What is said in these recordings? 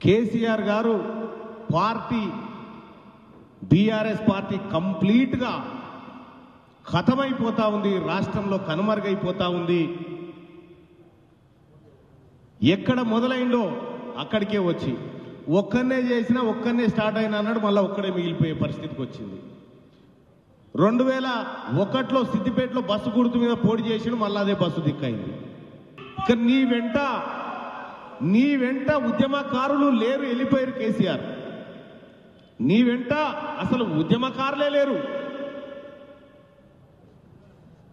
కేసీఆర్ గారు party BRS party complete గా ఖతమైపోతా ఉంది, రాష్ట్రంలో కనుమరుగైపోతా ఉంది. ఎక్కడ మొదలైందో అక్కడికే వచ్చి ఒక్కనే చేసినా ఒక్కనే స్టార్ట్ అయినా అన్నాడు, మళ్ళీ ఒక్కడే మిగిలిపోయే పరిస్థితికి వచ్చింది. 2001లో సిద్దిపేటలో బస్సు గుర్తు మీద పోటీ చేసిడు, మళ్ళీ అదే బస్సు దిక్కైంది. ఇక నీ వెంట ఉద్యమకారులు లేరు, వెళ్ళిపోయారు కేసీఆర్. నీ వెంట అసలు ఉద్యమకారులే లేరు.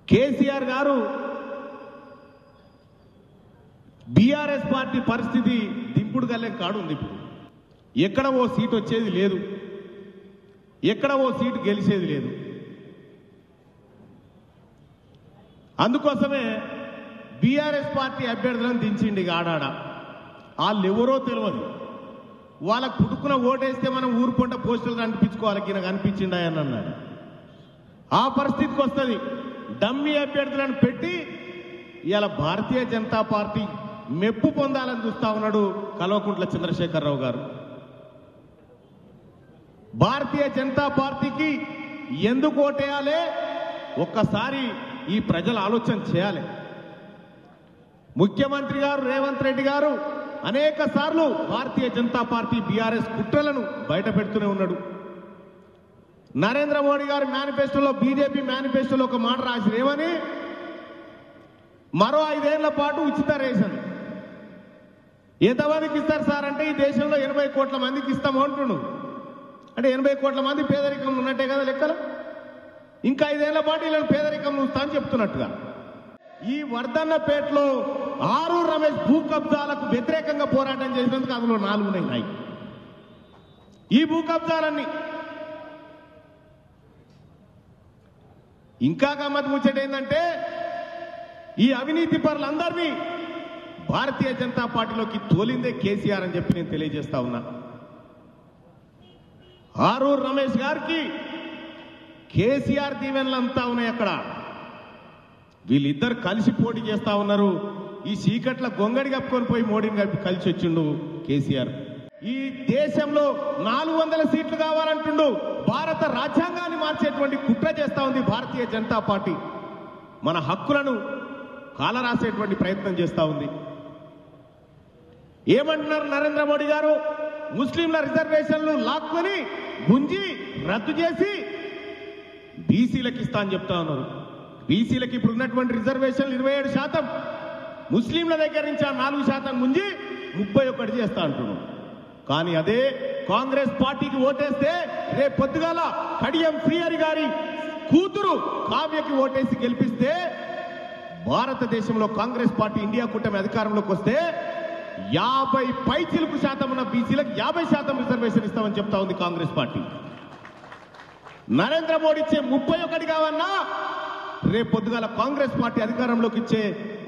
కేసీఆర్ గారు బీఆర్ఎస్ పార్టీ పరిస్థితి దింపుడు గల్లే కాడుంది. ఇప్పుడు ఎక్కడ ఓ సీటు వచ్చేది లేదు, ఎక్కడ ఓ సీటు గెలిచేది లేదు. అందుకోసమే బీఆర్ఎస్ పార్టీ అభ్యర్థులను దించిండి ఆడాడ. వాళ్ళు ఎవరో తెలియదు, వాళ్ళకు పుట్టుకున్న ఓటేస్తే మనం ఊరు పొంట పోస్టులు కనిపించుకోవాలి, ఈయనకు అనిపించిండా అని అన్నాడు. ఆ పరిస్థితికి వస్తుంది. డమ్మీ అభ్యర్థులను పెట్టి ఇవాళ భారతీయ జనతా పార్టీ మెప్పు పొందాలని చూస్తా ఉన్నాడు కల్వకుంట్ల చంద్రశేఖరరావు గారు. భారతీయ జనతా పార్టీకి ఎందుకు ఓటేయాలి ఒక్కసారి ఈ ప్రజలు ఆలోచన చేయాలి. ముఖ్యమంత్రి గారు రేవంత్ రెడ్డి గారు అనేక సార్లు భారతీయ జనతా పార్టీ బీఆర్ఎస్ కుట్రలను బయట పెడుతూనే ఉన్నాడు. నరేంద్ర మోడీ గారి మేనిఫెస్టోలో, బీజేపీ మేనిఫెస్టోలో ఒక మాట రాసి ఏమని, మరో 5 ఏళ్ల పాటు ఉచిత రేషన్. ఎంతమందికి ఇస్తారు సార్ అంటే, ఈ దేశంలో 80 కోట్ల మందికి ఇస్తాము అంటున్నాడు. అంటే 80 కోట్ల మంది పేదరికంలో ఉన్నట్టే కదా లెక్కలు. ఇంకా 5 ఏళ్ల పాటు ఇలా పేదరికంలో ఉంచుతా అని చెప్తున్నట్టుగా. ఈ వర్ధన్నపేటలో ఆరూర్ రమేష్ భూ కబ్జాలకు వ్యతిరేకంగా పోరాటం చేసినందుకు అందులో 4 ఉన్నాయి. ఈ భూ కబ్జాలన్నీ ఇంకా గమ్మత్ ముచ్చట ఏంటంటే, ఈ అవినీతి పరులందరినీ భారతీయ జనతా పార్టీలోకి తోలిందే కేసీఆర్ అని చెప్పి నేను తెలియజేస్తా ఉన్నా. ఆరూర్ రమేష్ గారికి కేసీఆర్ దీవెనలంతా ఉన్నాయి అక్కడ. వీళ్ళిద్దరు కలిసి పోటీ చేస్తా ఉన్నారు. ఈ చీకట్ల గొంగడి కప్పుకొని పోయి మోడీని కలిసి వచ్చిండు కేసీఆర్. ఈ దేశంలో 400 సీట్లు కావాలంటుండు. భారత రాజ్యాంగాన్ని మార్చేటువంటి కుట్ర చేస్తా ఉంది భారతీయ జనతా పార్టీ. మన హక్కులను కాలరాసేటువంటి ప్రయత్నం చేస్తా ఉంది. ఏమంటున్నారు నరేంద్ర మోడీ గారు? ముస్లింల రిజర్వేషన్లు లాక్కొని గుంజి రద్దు చేసి బీసీలకు ఇస్తా అని చెప్తా ఉన్నారు. బీసీలకు ఇప్పుడు ఉన్నటువంటి రిజర్వేషన్లు 27%, ముస్లింల దగ్గర నుంచి 4% గుంజి 31 చేస్తా అంటున్నాం. కానీ అదే కాంగ్రెస్ పార్టీకి ఓటేస్తే రేపు పొద్దుగాల కడియం శ్రీహరి గారి కూతురు కావ్యకి ఓటేసి గెలిపిస్తే భారతదేశంలో కాంగ్రెస్ పార్టీ ఇండియా కూటమి అధికారంలోకి వస్తే 50% ఉన్న బీసీలకు 50% రిజర్వేషన్ ఇస్తామని చెప్తా ఉంది కాంగ్రెస్ పార్టీ. నరేంద్ర మోడీ ఇచ్చే 31 కావన్నా రేపు పొద్దుగాల కాంగ్రెస్ పార్టీ అధికారంలోకి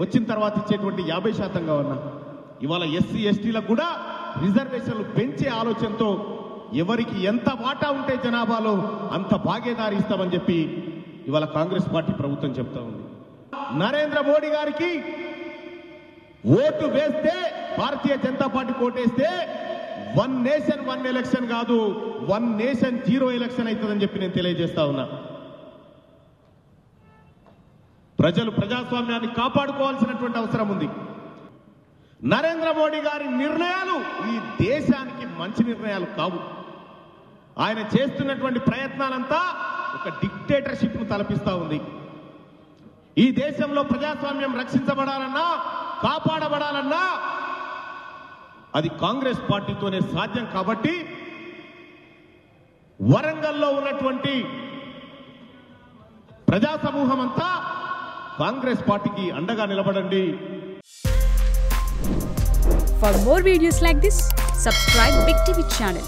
వచ్చిన తర్వాత ఇచ్చేటువంటి 50% కావన్నా. ఇవాళ ఎస్సీ ఎస్టీలకు కూడా రిజర్వేషన్లు పెంచే ఆలోచనతో ఎవరికి ఎంత వాటా ఉంటే జనాభాలో అంత భాగీదారి ఇస్తామని చెప్పి ఇవాళ కాంగ్రెస్ పార్టీ ప్రభుత్వం చెప్తా ఉంది. నరేంద్ర మోడీ గారికి ఓటు వేస్తే, భారతీయ జనతా పార్టీకి ఓటేస్తే 1 నేషన్ 1 ఎలక్షన్ కాదు, 1 నేషన్ 0 ఎలక్షన్ అవుతుందని చెప్పి నేను తెలియజేస్తా ఉన్నా. ప్రజలు ప్రజాస్వామ్యాన్ని కాపాడుకోవాల్సినటువంటి అవసరం ఉంది. నరేంద్ర మోడీ గారి నిర్ణయాలు ఈ దేశానికి మంచి నిర్ణయాలు కావు. ఆయన చేస్తున్నటువంటి ప్రయత్నాలంతా ఒక డిక్టేటర్షిప్ ను తలపిస్తా ఉంది. ఈ దేశంలో ప్రజాస్వామ్యం రక్షించబడాలన్నా, కాపాడబడాలన్నా అది కాంగ్రెస్ పార్టీతోనే సాధ్యం. కాబట్టి వరంగల్లో ఉన్నటువంటి ప్రజా సమూహం అంతా కాంగ్రెస్ పార్టీకి అండగా నిలబడండి. For more videos like this, subscribe Big TV channel.